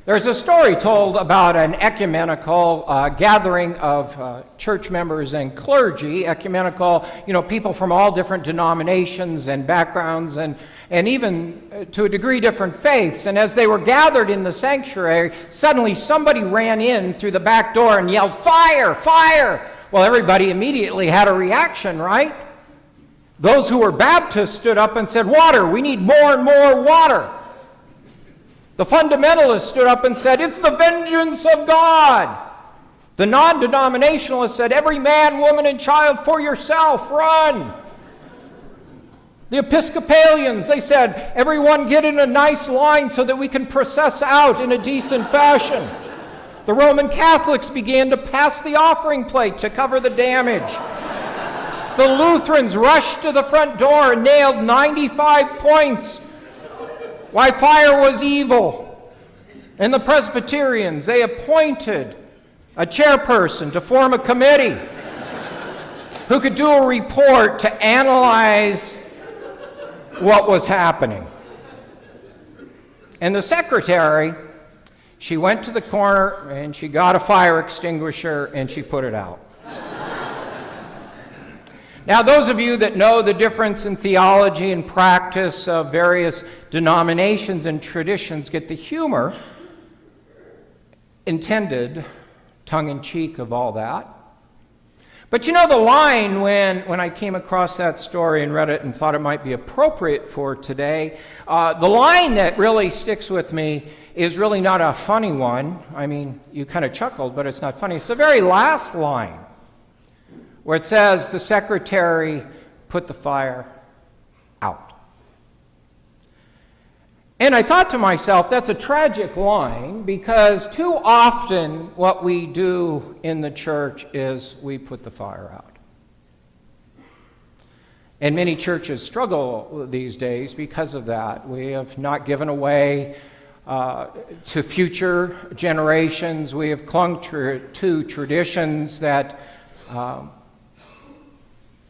There's a story told about an ecumenical gathering of church members and clergy, ecumenical, people from all different denominations and backgrounds and even to a degree different faiths. And as they were gathered in the sanctuary, suddenly somebody ran in through the back door and yelled, "Fire! Fire!" Well, everybody immediately had a reaction, right? Those who were Baptists stood up and said, "Water! We need more and more water." The fundamentalists stood up and said, "It's the vengeance of God." The non-denominationalists said, "Every man, woman, and child for yourself, run." The Episcopalians, they said, "Everyone get in a nice line so that we can process out in a decent fashion." The Roman Catholics began to pass the offering plate to cover the damage. The Lutherans rushed to the front door and nailed 95 points why fire was evil. And the Presbyterians, they appointed a chairperson to form a committee who could do a report to analyze what was happening. And the secretary, she went to the corner and she got a fire extinguisher and she put it out. Now, those of you that know the difference in theology and practice of various denominations and traditions get the humor, intended, tongue-in-cheek of all that. But the line when I came across that story and read it and thought it might be appropriate for today, the line that really sticks with me is really not a funny one. I mean, you kind of chuckled, but it's not funny. It's the very last line, where it says, the secretary put the fire out. And I thought to myself, that's a tragic line, because too often what we do in the church is we put the fire out. And many churches struggle these days because of that. We have not given away to future generations. We have clung to traditions that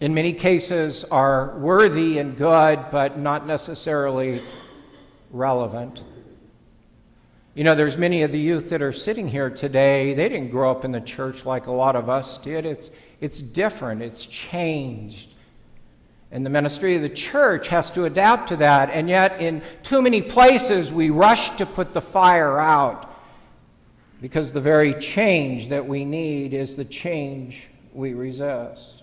in many cases are worthy and good, but not necessarily relevant. There's many of the youth that are sitting here today, they didn't grow up in the church like a lot of us did. It's different, it's changed. And the ministry of the church has to adapt to that, and yet in too many places we rush to put the fire out, because the very change that we need is the change we resist.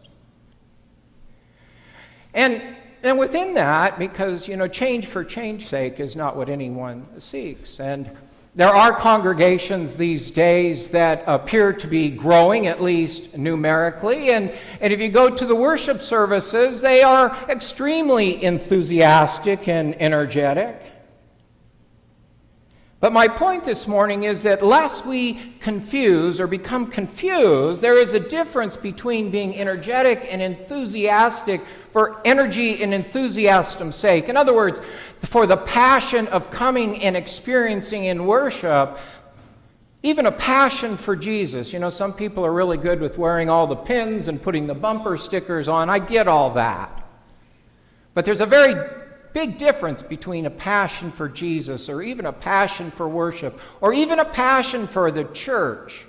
And within that, because, change for change's sake is not what anyone seeks. And there are congregations these days that appear to be growing, at least numerically. And if you go to the worship services, they are extremely enthusiastic and energetic. But my point this morning is that lest we confuse or become confused, there is a difference between being energetic and enthusiastic for energy and enthusiasm's sake. In other words, for the passion of coming and experiencing in worship, even a passion for Jesus. Some people are really good with wearing all the pins and putting the bumper stickers on. I get all that. But there's a very big difference between a passion for Jesus, or even a passion for worship, or even a passion for the church,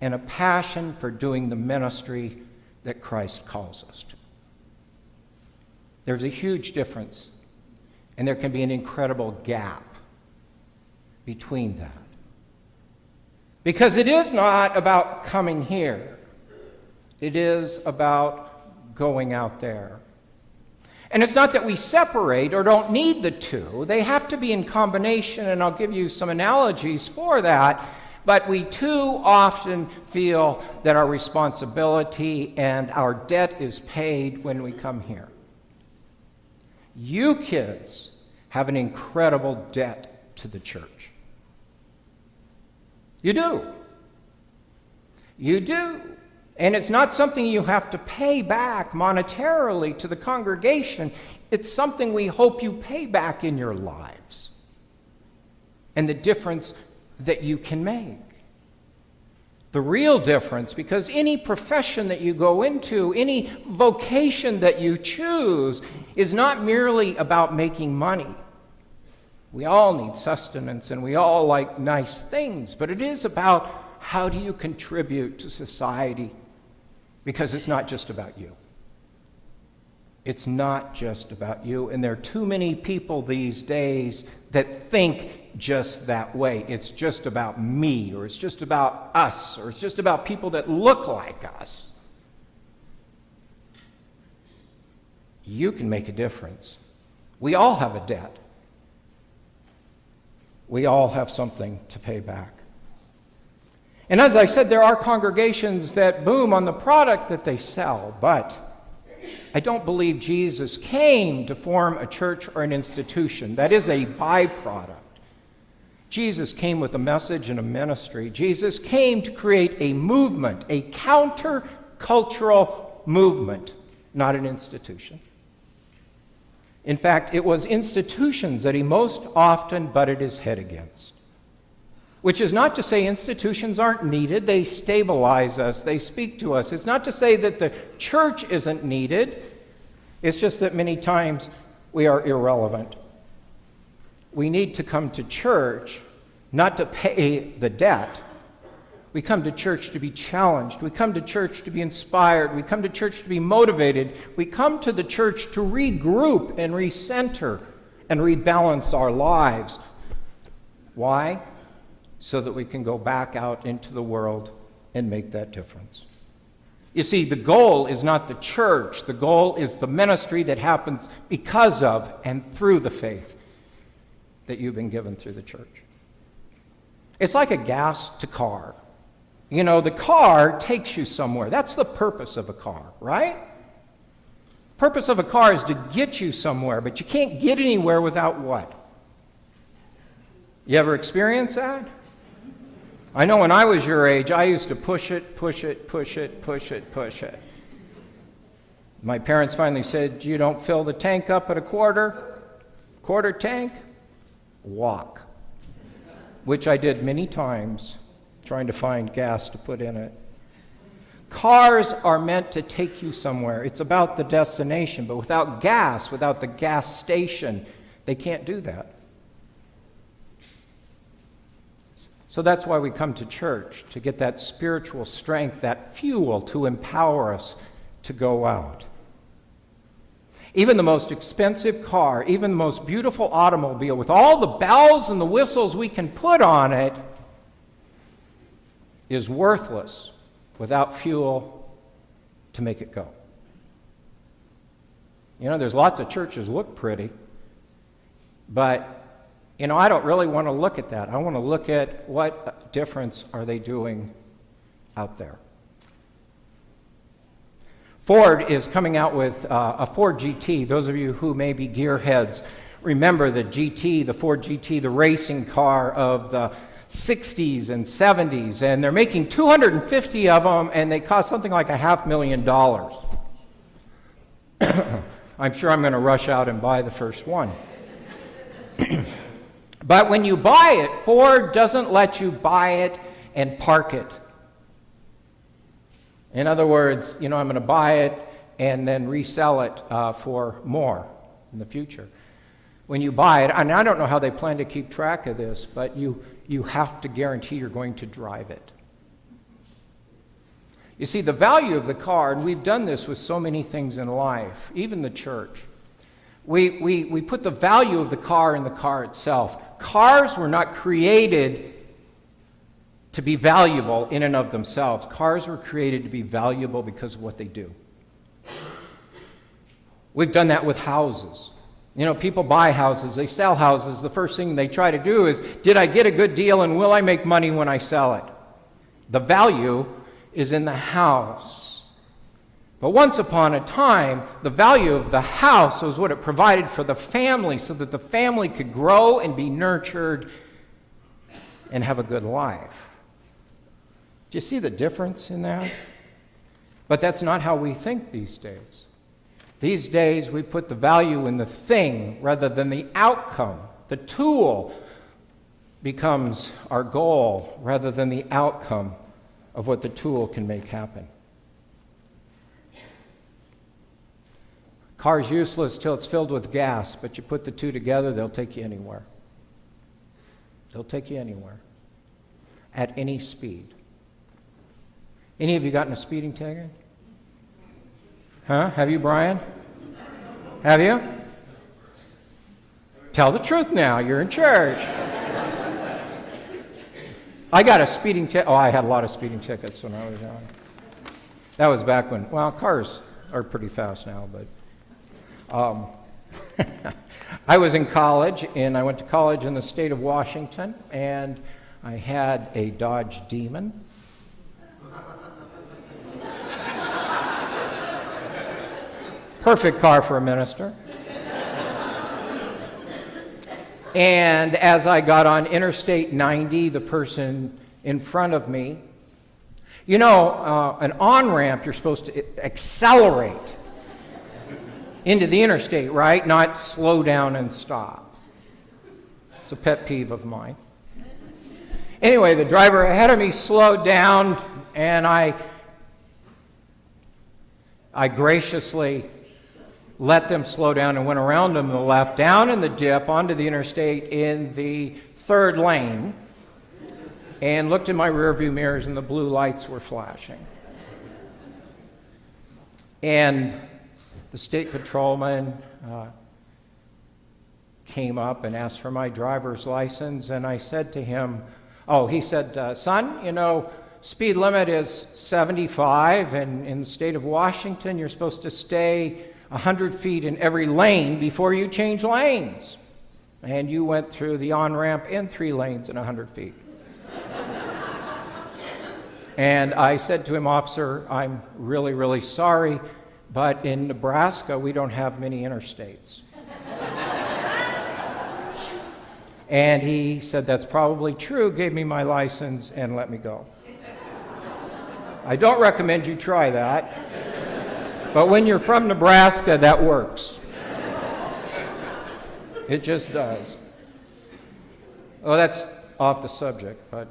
and a passion for doing the ministry that Christ calls us to. There's a huge difference, and there can be an incredible gap between that. Because it is not about coming here. It is about going out there. And it's not that we separate or don't need the two. They have to be in combination, and I'll give you some analogies for that. But we too often feel that our responsibility and our debt is paid when we come here. You kids have an incredible debt to the church. You do. You do. And it's not something you have to pay back monetarily to the congregation. It's something we hope you pay back in your lives, and the difference that you can make. The real difference, because any profession that you go into, any vocation that you choose, is not merely about making money. We all need sustenance, and we all like nice things, but it is about how do you contribute to society, because it's not just about you. It's not just about you, and there are too many people these days that think just that way. It's just about me, or it's just about us, or it's just about people that look like us. You can make a difference. We all have a debt. We all have something to pay back. And as I said, there are congregations that boom on the product that they sell, but I don't believe Jesus came to form a church or an institution. That is a byproduct. Jesus came with a message and a ministry. Jesus came to create a movement, a counter-cultural movement, not an institution. In fact, it was institutions that he most often butted his head against. Which is not to say institutions aren't needed. They stabilize us. They speak to us. It's not to say that the church isn't needed. It's just that many times we are irrelevant. We need to come to church not to pay the debt. We come to church to be challenged. We come to church to be inspired. We come to church to be motivated. We come to the church to regroup and recenter and rebalance our lives. Why? So that we can go back out into the world and make that difference. You see, the goal is not the church. The goal is the ministry that happens because of and through the faith that you've been given through the church. It's like a gas to car. You know, the car takes you somewhere. That's the purpose of a car, right? Purpose of a car is to get you somewhere, but you can't get anywhere without what? You ever experience that? I know when I was your age, I used to push it. My parents finally said, you don't fill the tank up at a quarter tank, walk. Which I did many times, trying to find gas to put in it. Cars are meant to take you somewhere. It's about the destination, but without gas, without the gas station, they can't do that. So that's why we come to church, to get that spiritual strength, that fuel to empower us to go out. Even the most expensive car, even the most beautiful automobile, with all the bells and the whistles we can put on it, is worthless without fuel to make it go. You know, there's lots of churches look pretty, but, you know, I don't really want to look at that. I want to look at what difference are they doing out there. Ford is coming out with a Ford GT. Those of you who may be gearheads remember the GT, the Ford GT, the racing car of the 60s and 70s, and they're making 250 of them, and they cost something like $500,000. I'm sure I'm going to rush out and buy the first one. But when you buy it, Ford doesn't let you buy it and park it. In other words, you know, I'm going to buy it and then resell it for more in the future. When you buy it, and I don't know how they plan to keep track of this, but you have to guarantee you're going to drive it. You see, the value of the car, and we've done this with so many things in life, even the church, we put the value of the car in the car itself. Cars were not created to be valuable in and of themselves. Cars were created to be valuable because of what they do. We've done that with houses. You know, people buy houses, they sell houses. The first thing they try to do is, did I get a good deal and will I make money when I sell it? The value is in the house. But once upon a time, the value of the house was what it provided for the family so that the family could grow and be nurtured and have a good life. Do you see the difference in that? But that's not how we think these days. These days, we put the value in the thing rather than the outcome. The tool becomes our goal rather than the outcome of what the tool can make happen. Car's useless till it's filled with gas, but you put the two together, they'll take you anywhere. They'll take you anywhere, at any speed. Any of you gotten a speeding ticket? Huh? Have you, Brian? Have you? Tell the truth now. You're in church. I got a speeding ticket. Oh, I had a lot of speeding tickets when I was young. That was back when, well, cars are pretty fast now, but I was in college, and I went to college in the state of Washington, and I had a Dodge Demon. Perfect car for a minister. And as I got on Interstate 90, the person in front of me, you know, an on-ramp, you're supposed to accelerate into the interstate, right? Not slow down and stop. It's a pet peeve of mine. Anyway, the driver ahead of me slowed down, and I graciously let them slow down and went around them to the left, down in the dip, onto the interstate in the third lane, and looked in my rearview mirrors, and the blue lights were flashing. And the state patrolman came up and asked for my driver's license, and I said to him, he said, son, you know, speed limit is 75, and in the state of Washington, you're supposed to stay 100 feet in every lane before you change lanes. And you went through the on-ramp in 3 lanes in 100 feet. And I said to him, officer, I'm really, really sorry, but in Nebraska, we don't have many interstates. And he said, that's probably true, gave me my license, and let me go. I don't recommend you try that. But when you're from Nebraska, that works. It just does. Oh, that's off the subject, but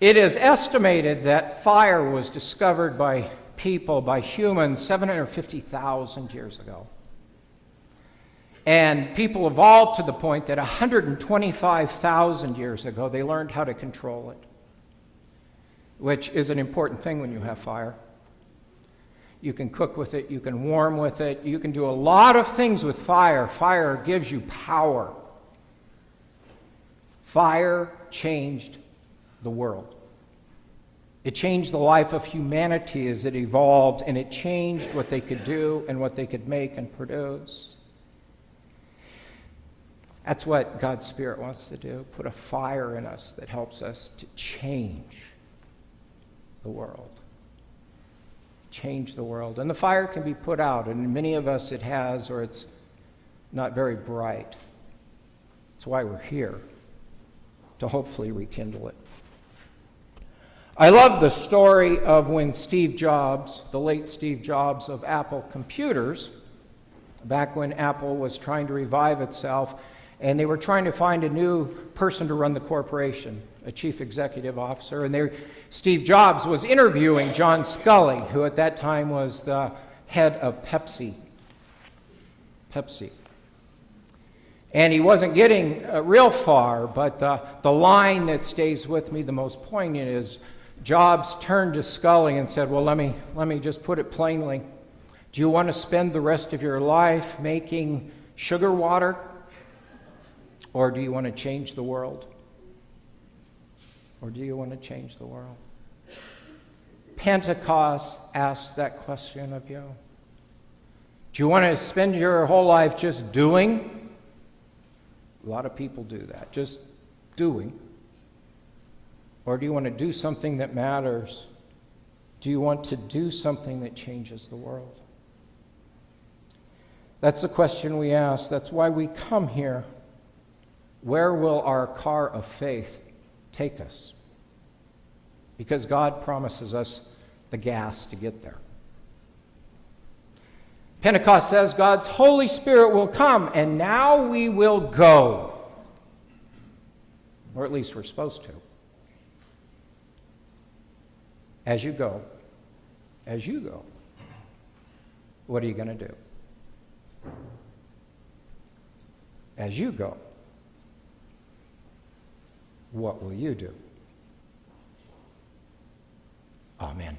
it is estimated that fire was discovered by people, by humans, 750,000 years ago. And people evolved to the point that 125,000 years ago, they learned how to control it, which is an important thing when you have fire. You can cook with it, you can warm with it, you can do a lot of things with fire. Fire gives you power. Fire changed the world. It changed the life of humanity as it evolved, and it changed what they could do and what they could make and produce. That's what God's Spirit wants to do, put a fire in us that helps us to change the world. Change the world. And the fire can be put out, and in many of us it has, or it's not very bright. That's why we're here, to hopefully rekindle it. I love the story of when Steve Jobs, the late Steve Jobs of Apple Computers, back when Apple was trying to revive itself, and they were trying to find a new person to run the corporation, a chief executive officer, and Steve Jobs was interviewing John Scully, who at that time was the head of Pepsi. And he wasn't getting real far, but the line that stays with me the most poignant is Jobs turned to Scully and said, well, let me just put it plainly. Do you want to spend the rest of your life making sugar water, or do you want to change the world? Or do you want to change the world? Pentecost asks that question of you. Do you want to spend your whole life just doing? A lot of people do that, just doing. Or do you want to do something that matters? Do you want to do something that changes the world? That's the question we ask. That's why we come here. Where will our car of faith take us? Because God promises us the gas to get there. Pentecost says God's Holy Spirit will come, and now we will go. Or at least we're supposed to. As you go, what are you going to do? As you go, what will you do? Amen.